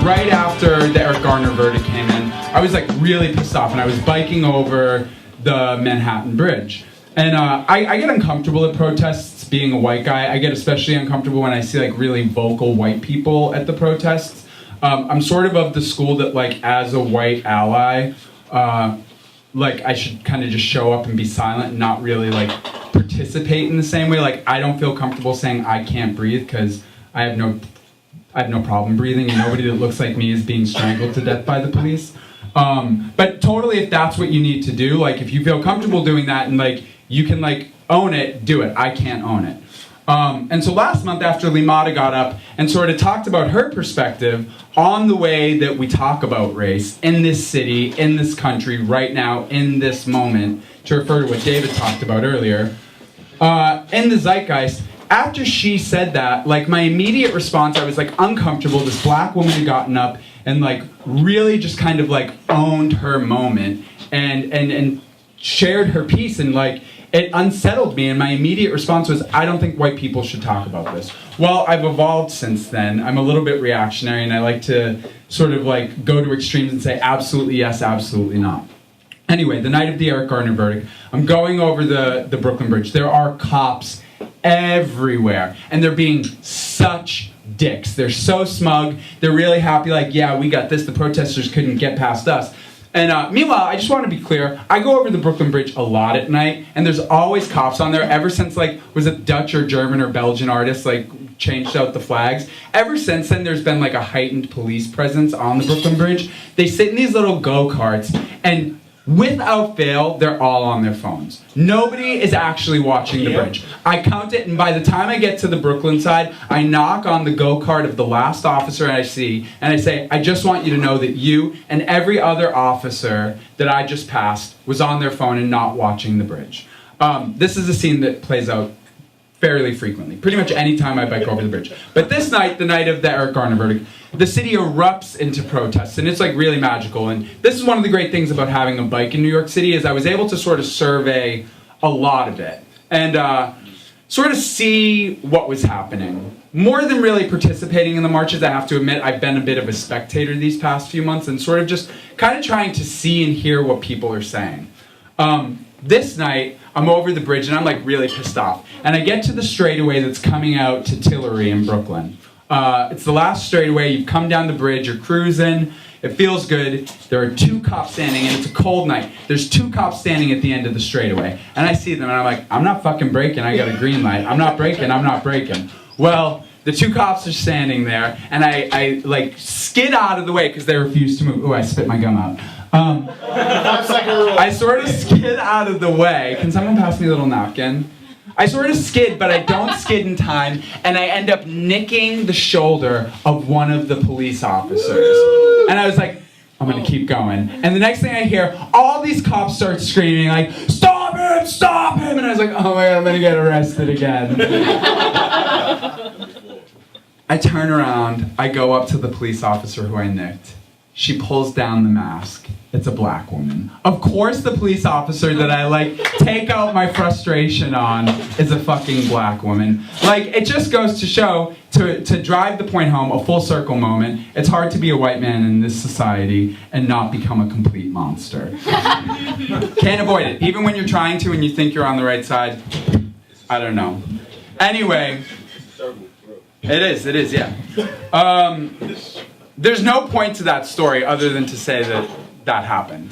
right after the Eric Garner verdict came in, I was like really pissed off, and I was biking over the Manhattan Bridge. And I get uncomfortable at protests being a white guy. I get especially uncomfortable when I see like really vocal white people at the protests. I'm sort of the school that like as a white ally, like I should kind of just show up and be silent and not really like participate in the same way. Like I don't feel comfortable saying I can't breathe because I have no problem breathing, and nobody that looks like me is being strangled to death by the police. But totally, if that's what you need to do, like if you feel comfortable doing that and like you can like own it, do it. I can't own it. And so last month after Limata got up and sort of talked about her perspective on the way that we talk about race in this city, in this country, right now, in this moment, to refer to what David talked about earlier, in the zeitgeist, after she said that, like my immediate response, I was like uncomfortable. This black woman had gotten up and like really just kind of like owned her moment and shared her piece, and like it unsettled me, and my immediate response was, I don't think white people should talk about this. Well, I've evolved since then. I'm a little bit reactionary, and I like to sort of like go to extremes and say absolutely yes, absolutely not. Anyway, the night of the Eric Garner verdict, I'm going over the Brooklyn Bridge. There are cops everywhere, and they're being such dicks. They're so smug. They're really happy, like, yeah, we got this. The protesters couldn't get past us. And meanwhile, I just want to be clear, I go over the Brooklyn Bridge a lot at night, and there's always cops on there ever since, like, was it Dutch or German or Belgian artists, like, changed out the flags. Ever since then, there's been, like, a heightened police presence on the Brooklyn Bridge. They sit in these little go-karts, and without fail, they're all on their phones. Nobody is actually watching the bridge. I count it, and by the time I get to the Brooklyn side, I knock on the go-kart of the last officer I see, and I say, I just want you to know that you and every other officer that I just passed was on their phone and not watching the bridge. This is a scene that plays out fairly frequently, pretty much any time I bike over the bridge. But this night, the night of the Eric Garner verdict, the city erupts into protests, and it's like really magical. And this is one of the great things about having a bike in New York City, is I was able to sort of survey a lot of it and sort of see what was happening. More than really participating in the marches, I have to admit, I've been a bit of a spectator these past few months and sort of just kind of trying to see and hear what people are saying. This night, I'm over the bridge and I'm like really pissed off. And I get to the straightaway that's coming out to Tillery in Brooklyn. It's the last straightaway. You've come down the bridge, you're cruising, it feels good. There are two cops standing, and it's a cold night. There's two cops standing at the end of the straightaway. And I see them and I'm like, I'm not fucking braking, I got a green light. I'm not braking. Well, the two cops are standing there, and I like skid out of the way because they refuse to move. Ooh, I spit my gum out. I sort of skid out of the way. Can someone pass me a little napkin? I sort of skid, but I don't skid in time, and I end up nicking the shoulder of one of the police officers. And I was like, I'm gonna keep going. And the next thing I hear, all these cops start screaming like, stop him, stop him! And I was like, oh my God, I'm gonna get arrested again. I turn around, I go up to the police officer who I nicked. She pulls down the mask. It's a black woman. Of course the police officer that I like take out my frustration on is a fucking black woman. Like, it just goes to show, to drive the point home, a full circle moment, it's hard to be a white man in this society and not become a complete monster. Can't avoid it. Even when you're trying to and you think you're on the right side, I don't know. Anyway, it is, yeah. There's no point to that story other than to say that that happened.